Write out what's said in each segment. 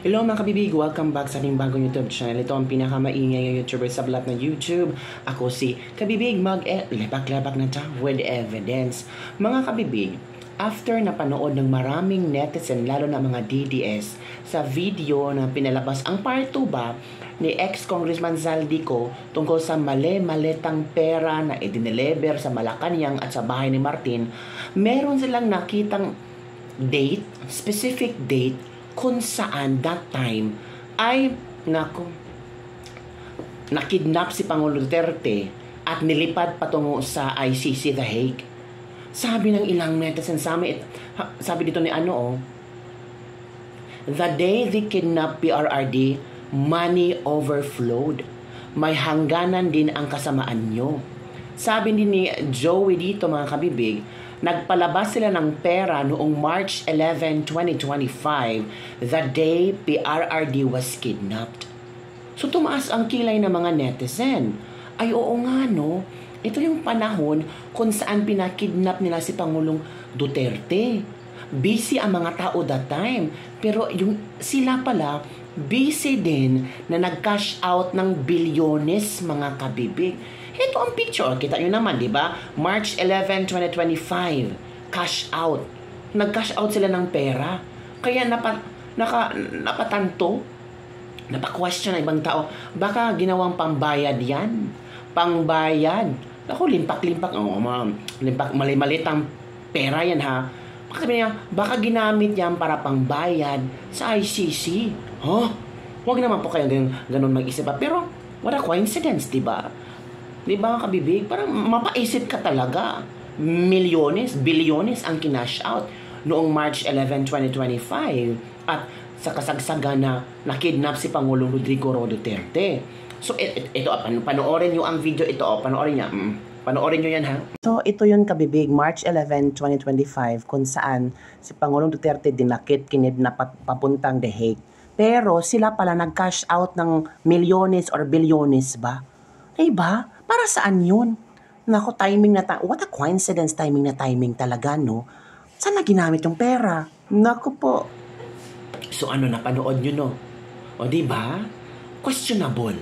Hello mga kabibig, welcome back sa ating bagong YouTube channel. Ito ang pinakamaingay ng YouTuber sa vlog ng YouTube. Ako si Kabibig, mag-lepak-lepak na ta with evidence. Mga kabibig, after na panood ng maraming netizen, lalo na mga DDS, sa video na pinalabas ang part 2 ba ni ex-Congressman Zaldico tungkol sa mali-malitang pera na idinelever sa Malacanang at sa bahay ni Martin, meron silang nakitang date, specific date, kung saan that time ay nakidnap si Pangulo Duterte at nilipad patungo sa ICC The Hague. Sabi ng ilang netizen sa amin, sabi dito ni the day they kidnapped PRRD, money overflowed. May hangganan din ang kasamaan nyo. Sabi din ni Joey dito mga kabibig, nagpalabas sila ng pera noong March 11, 2025, the day PRRD was kidnapped. So tumaas ang kilay ng mga netizen. Ay oo nga no, ito yung panahon kung saan pinakidnap nila si Pangulong Duterte. Busy ang mga tao that time, pero yung sila pala busy din na nag-cash out ng bilyones mga kabibig. Ito ang picture. Kita nyo naman, di ba? March 11, 2025. Cash out. Nag-cash out sila ng pera. Kaya napatanto, napa-question ng ibang tao, baka ginawang pambayad yan. Pangbayad. Ako, limpak-limpak. Oh, limpak, mali-malitang pera yan ha. Baka sabi niya, baka ginamit yan para pangbayad sa ICC. Huh? Huwag naman po kayong ganun mag-isip pa. Pero, what a coincidence, di ba? Di ba kabibig? Parang mapaisip ka talaga. Milyones, bilyones ang kinash out noong March 11, 2025. At sa kasagsagan na nakidnap si Pangulong Rodrigo Duterte. So, ito, panoorin nyo ang video ito. Panoorin niya. Panoorin nyo yan ha. So, ito yun kabibig. March 11, 2025 kung saan si Pangulong Duterte dinakit, kinidnap at papuntang The Hague. Pero sila pala nag-cash out ng milyones or bilyones ba? Diba? Para saan yun? Naku, timing na what a coincidence, timing na timing talaga, no? Saan na ginamit yung pera? Naku po. So ano, napanood nyo, no? O diba? Questionable.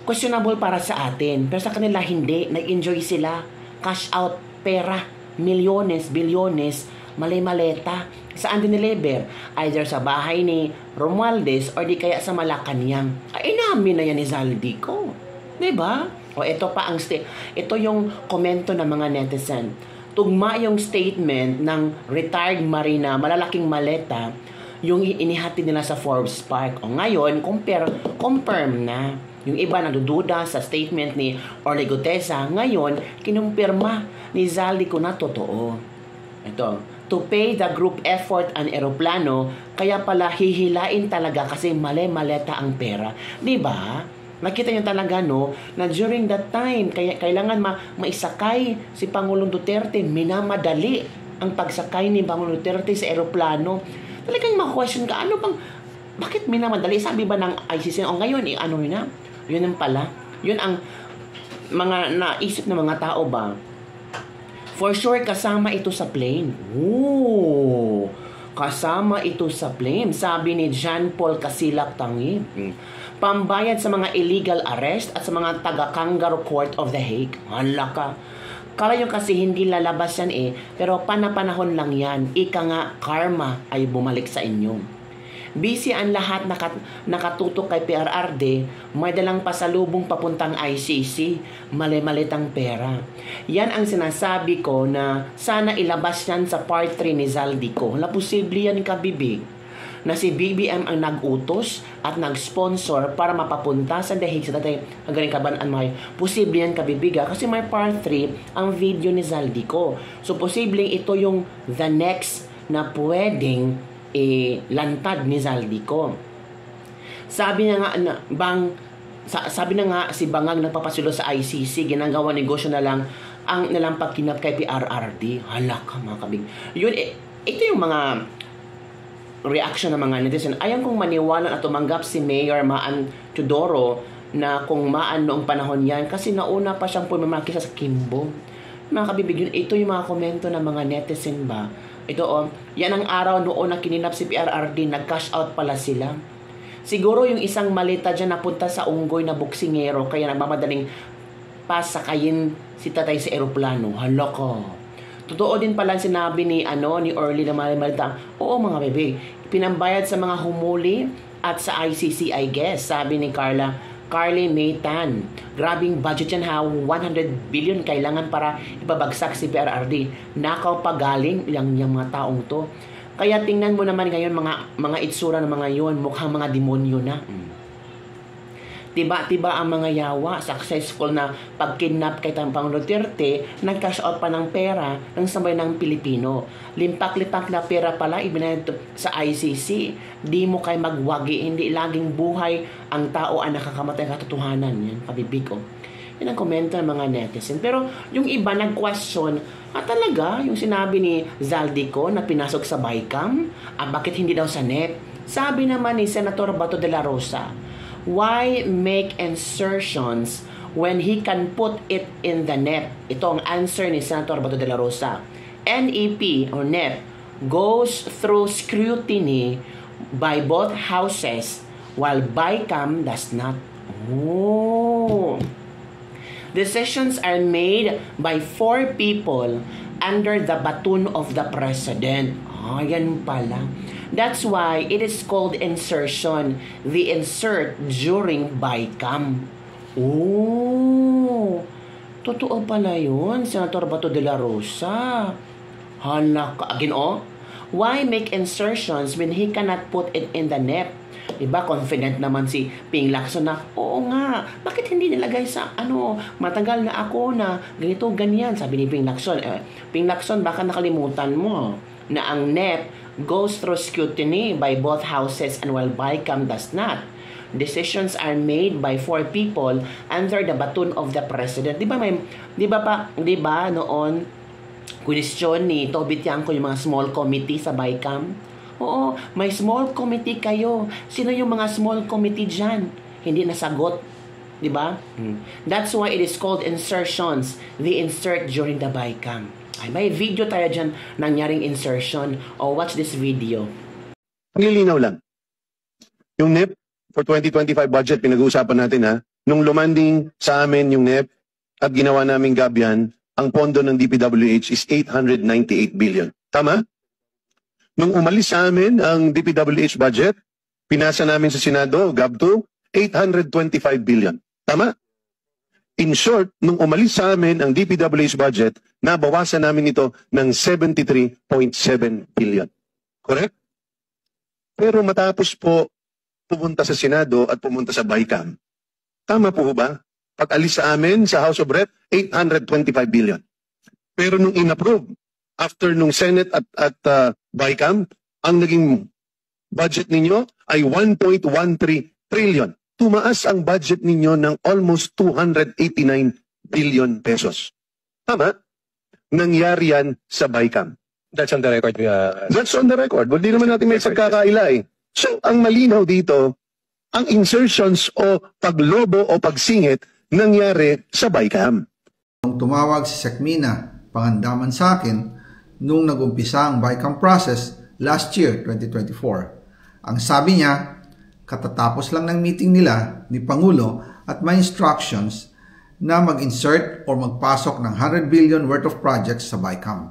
Questionable para sa atin. Pero sa kanila, hindi. Nag-enjoy sila. Cash out, pera, milyones, bilyones, malay-maleta. Saan dinelever? Either sa bahay ni Romualdez or di kaya sa Malacanang. Ay, inamin na yan ni Zaldico. Diba? O ito pa ang ito yung komento ng mga netizen. Tugma yung statement ng retired marina, malalaking maleta, yung inihati nila sa Forbes Park. O ngayon, confirm na. Yung iba nadududa sa statement ni Orly Gutesa, ngayon, kinumpirma ni Zaldico na totoo. Ito, to pay the group effort ang eroplano, kaya pala hihilain talaga kasi mali-maleta ang pera. Diba? Nakita niyo talaga no, na during that time, kailangan maisakay si Pangulong Duterte, minamadali ang pagsakay ni Pangulong Duterte sa eroplano. Talagang ma-question ka, ano bang, bakit minamadali? Sabi ba ng ICC, o ngayon, ano yun na? Yun ang pala. Yun ang mga naisip ng mga tao ba? For sure, kasama ito sa plane. Ooh! Kasama ito sa plane. Sabi ni John Paul Casilak Tangi. Pambayad sa mga illegal arrest at sa mga taga-kangaroo court of The Hague. Hala ka. Kala nyo kasi hindi lalabas yan pero panapanahon lang yan. Ika nga, karma ay bumalik sa inyo. Busy ang lahat nakatutok kay PRRD, may dalang pasalubong papuntang ICC, mali-malitang pera. Yan ang sinasabi ko na sana ilabas yan sa part 3 ni Zaldico. Wala posible yan kabibig na si BBM ang nag-utos at nag-sponsor para mapapunta sa The Hague sa dati hanggang kabanaan may posible yan kabibiga kasi may part 3 ang video ni Zaldico. So posibleng ito yung the next na pwedeng lantad ni Zaldico. Sabi na nga si Bangang nagpapasulo sa ICC, ginagawa negosyo na lang ang nalang pagkinap kay PRRD. Hala ka mga kabig. Yun, ito yung mga reaction ng mga netizen. Ayaw kong maniwala na tumanggap si Mayor Maan Teodoro na kung maan noong panahon yan kasi nauna pa siyang pumamaki sa Kimbo. Mga kabibig, ito yung mga komento ng mga netizen ba Ito yan ang araw noon na kininap si PRRD, nag-cash out pala sila. Siguro yung isang malita dyan napunta sa unggoy na buksingero, kaya nagmamadaling pasakayin si tatay sa eroplano. Haloko. Totoo din pala sinabi ni Orly na malita. Oo mga bebe, pinambayad sa mga humuli at sa ICC, I guess, sabi ni Carly Maytan. Grabing budget yan ha, 100 billion kailangan para ipabagsak si PRRD. Nakaw pa galing yung mga taong to. Kaya tingnan mo naman ngayon mga itsura ng mga yon, mukhang mga demonyo na. Tiba-tiba ang mga yawa, successful na pag-kidnap kay Pangulong Duterte, nag-cash out pa ng pera ng sabay ng Pilipino. Limpak-lipak na pera pala ibinayad sa ICC. Di mo kay magwagi, hindi laging buhay ang tao ang nakakamatay katotohanan. Yan, pabibig ko. Yan ang komento ng mga netizen. Pero yung iba nag-question, talaga yung sinabi ni Zaldico na pinasok sa BICAM, bakit hindi daw sa NEP? Sabi naman ni Senator Bato de la Rosa, why make insertions when he can put it in the NEP? Ito ang answer ni Senator Bato de la Rosa. NEP or NEP goes through scrutiny by both houses while BICAM does not. Oh. Decisions are made by 4 people under the baton of the President. Yan pala. That's why it is called insertion. The insert during BICAM. Oh, totoo pala yun, Senator Bato de la Rosa. Halaka. Again, why make insertions when he cannot put it in the NEP? Diba, confident naman si Ping Lacson na, oo nga, bakit hindi nilagay sa, matagal na ako na ganito, ganyan, sabi ni Ping Lacson. Ping Lacson, baka nakalimutan mo na ang NEP goes through scrutiny by both houses and while BICAM does not. Decisions are made by 4 people under the baton of the President. Di ba noon, question ni Toby Tiangco yung mga small committee sa BICAM? Oo, may small committee kayo. Sino yung mga small committee dyan? Hindi nasagot. Diba? That's why it is called insertions. The insert during the BICAM. May video tayo dyan nangyaring insertion. Watch this video. Paglilinaw lang. Yung NEP for 2025 budget, pinag-uusapan natin ha. Nung lumanding sa amin yung NEP at ginawa namin gabyan, ang pondo ng DPWH is 898 billion. Tama? Nung umalis sa amin ang DPWH budget, pinasa namin sa Senado, GAB2, 825 billion. Tama? In short, nung umalis sa amin ang DPWH budget, nabawasan namin ito ng 73.7 billion. Correct? Pero matapos po pumunta sa Senado at pumunta sa BICAM, tama po ba? Pag-alis sa amin sa House of Rep, 825 billion. Pero nung inapprove, after nung Senate at BICAM, ang naging budget ninyo ay 1.13 trillion. Tumaas ang budget ninyo ng almost 289 billion pesos. Tama? Nangyari yan sa BICAM. That's on the record. That's on the record. Hindi naman natin may pagkakaila eh. So, ang malinaw dito, ang insertions o paglobo o pagsingit nangyari sa BICAM. Nung tumawag si Sekmina, pangandaman sa akin, nung nag-umpisa ang BICAM process last year, 2024. Ang sabi niya, katatapos lang ng meeting nila ni Pangulo at may instructions na mag-insert or magpasok ng 100 billion worth of projects sa BICAM.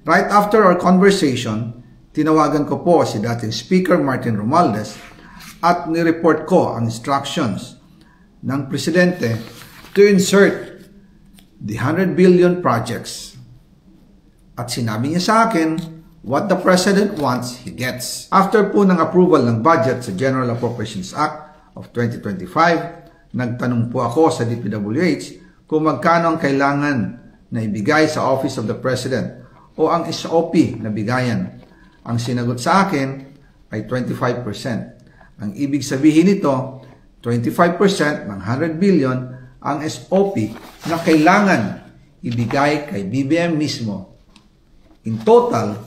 Right after our conversation, tinawagan ko po si dating Speaker Martin Romualdez at nireport ko ang instructions ng Presidente to insert the 100 billion projects. At sinabi niya sa akin, what the President wants, he gets. After po ng approval ng budget sa General Appropriations Act of 2025, nagtanong po ako sa DPWH kung magkano ang kailangan na ibigay sa Office of the President o ang SOP na bigayan. Ang sinagot sa akin ay 25%. Ang ibig sabihin nito, 25% ng 100 billion ang SOP na kailangan ibigay kay BBM mismo. In total,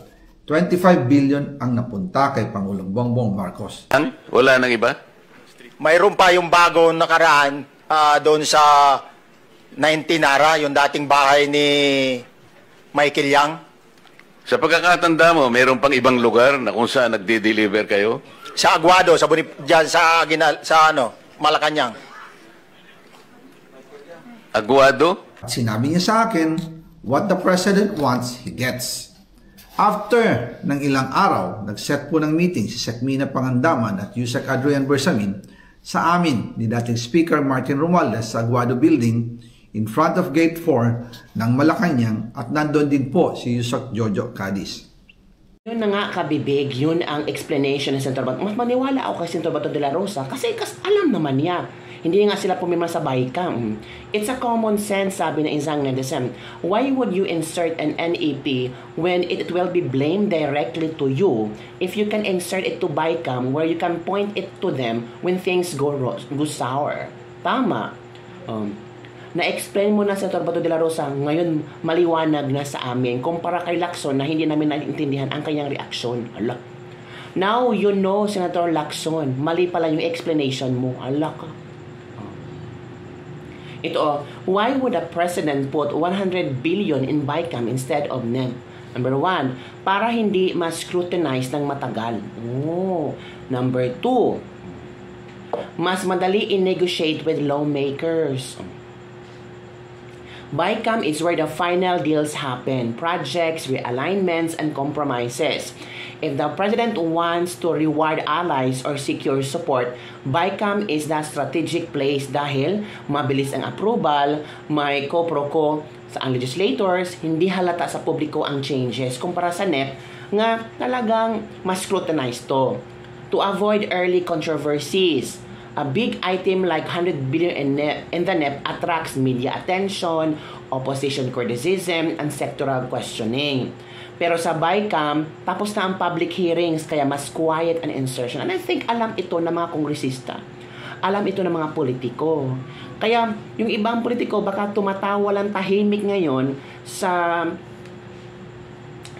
25 billion ang napunta kay Pangulong Bongbong Marcos. Wala nang iba? Mayroon pa yung bagong nakaraan doon sa 19 Nara, yung dating bahay ni Michael Yang. Sa pagkakatanda mo, mayroon pang ibang lugar na kung saan nagde-deliver kayo? Sa Aguado, dyan sa Malacanang. Aguado? At sinabi niya sa akin, what the President wants, he gets. After ng ilang araw, nag-set po ng meeting si Sekmina Pangandaman at Yusek Adrian Bersamin sa amin ni dating Speaker Martin Romualdez sa Aguado Building in front of Gate 4 ng Malacanang at nandun din po si Yusek Jojo Cadiz. Yun na nga, kabibig, yun ang explanation ng Senator Bato. Mas maniwala ako kay Senator Bato de la Rosa kasi alam naman niya. Hindi nga sila pumirma sa BICAM. It's a common sense, sabi na Isang Nedesem. Why would you insert an NEP when it will be blamed directly to you if you can insert it to BICAM where you can point it to them when things go sour? Tama. Na-explain mo na sa Senator Bato de la Rosa, ngayon maliwanag na sa amin kumpara kay Lacson na hindi namin naiintindihan ang kanyang reaksyon. Ala. Now you know, Senator Lacson, mali pala yung explanation mo. Ala ka. Ito, why would a president put 100 billion in BICAM instead of NEP? Number 1, para hindi ma-scrutinize ng matagal. Number 2, mas madali i-negotiate with lawmakers. BICAM is where the final deals happen, projects, realignments, and compromises. If the president wants to reward allies or secure support, BICAM is the strategic place dahil mabilis ang approval, may co-pro-co sa ang legislators, hindi halata sa publiko ang changes kumpara sa NEP nga talagang mas scrutinized to. To avoid early controversies, a big item like 100 billion in the NEP attracts media attention, opposition criticism, and sectoral questioning. Pero sa BICAM, tapos na ang public hearings, kaya mas quiet an insertion. And I think alam ito ng mga kongresista. Alam ito ng mga politiko. Kaya yung ibang politiko baka tumatawa lang tahimik ngayon sa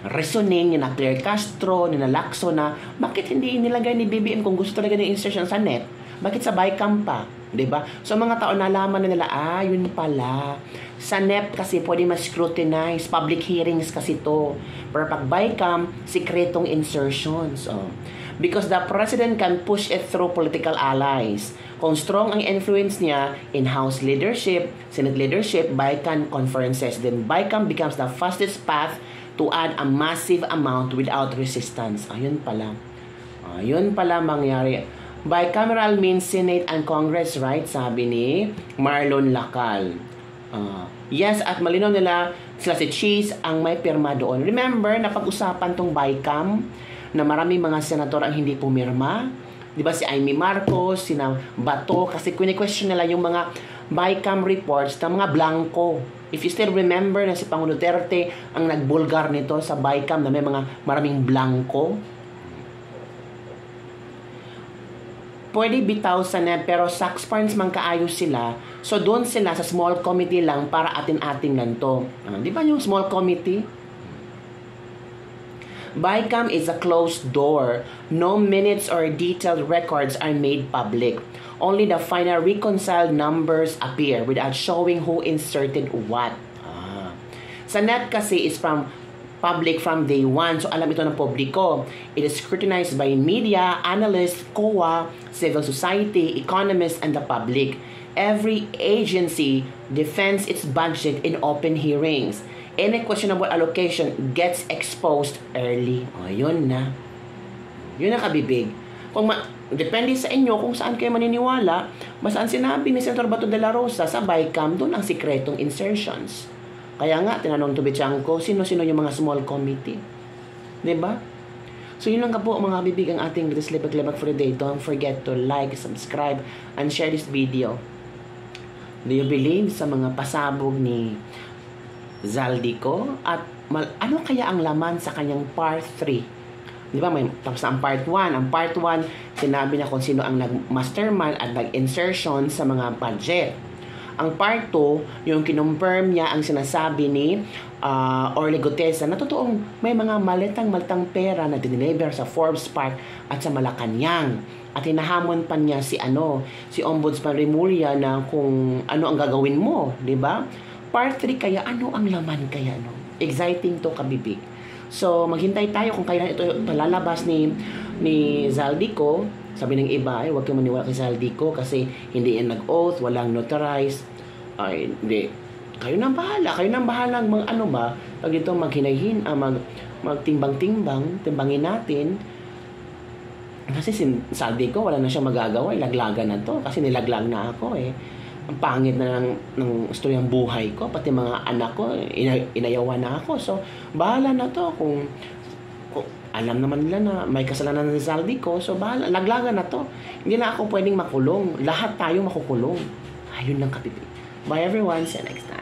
reasoning ni na Claire Castro, ni na Lacson na bakit hindi nilagay ni BBM kung gusto talaga ng insertion sa NEP? Bakit sa BICAM pa? Diba? So mga tao nalaman na nila, yun pala. Sa NEP kasi pwede mas-scrutinize, public hearings kasi to. Pero pag BICAM, sikretong insertions. Because the president can push it through political allies. Kung strong ang influence niya in House leadership, Senate leadership, BICAM conferences, then BICAM becomes the fastest path to add a massive amount without resistance. Ayun pala. Ayun pala mangyari. Bicameral means Senate and Congress, right? Sabi ni Marlon Lacal. Yes, at malinaw nila sila si Cheese ang may pirma doon. Remember, napag-usapan tong BICAM na maraming mga senador ang hindi pumirma. Di ba si Amy Marcos, sina Bato, kasi kini-question nila yung mga BICAM reports na mga blanco. If you still remember na si Pangulo Duterte ang nagbulgar nito sa BICAM na may mga maraming blanco. Pwede bitaw sa NEP pero Sax Parents man kaayos sila. So doon sila sa small committee lang para atin-atin lang to. Di ba yung small committee? BICAM is a closed door. No minutes or detailed records are made public. Only the final reconciled numbers appear without showing who inserted what. Sa NEP kasi is from public from day one. So alam ito ng publiko. It is scrutinized by media, analysts, COA, civil society, economists, and the public. Every agency defends its budget in open hearings. Any questionable allocation gets exposed early. Yun na. Yun na kabibig. Depende sa inyo kung saan kayo maniniwala. Basta ang sinabi ni Senator Bato de la Rosa sa BICAM, doon ang sikretong insertions. Kaya nga, tinanong to Bichanko, sino-sino yung mga small committee? Diba? So yun lang ka po mga kabibig ang ating Lislipag-Libag for the day. Don't forget to like, subscribe, and share this video. Do you believe sa mga pasabog ni Zaldico? At ano kaya ang laman sa kanyang part 3? Di ba? May tapos na ang part 1. Ang part 1, sinabi na kung sino ang nag-mastermind at nag-insertion sa mga budget. Ang part 2, yung kinonfirm niya ang sinasabi ni Orly Gutesa na totoong may mga malitang pera na dineliver sa Forbes Park at sa Malacanang. At hinahamon pa niya si Ombudsman Remulla na kung ano ang gagawin mo, di ba? Part 3 kaya, ano ang laman kaya, no? Exciting to kabibig. So, maghintay tayo kung kailan ito palalabas ni Zaldico. Sabi ng iba, huwag kang maniwala kay Zaldico kasi hindi yan nag-oath, walang notarized. Ay, hindi. Kayo nang bahala. Kayo nang bahala pag ito magtimbang-timbang, timbangin natin. Kasi si Zaldico, wala na siya magagawa. Ilaglagan na to. Kasi nilaglag na ako eh. Ang pangit na ng istoryang buhay ko. Pati mga anak ko, inayawan na ako. So, bahala na to. Kung alam naman nila na may kasalanan ng Zaldico, so bahala. Laglagan na to. Hindi na ako pwedeng makulong. Lahat tayo makukulong. Ayun lang kapitid. Bye everyone. See you next time.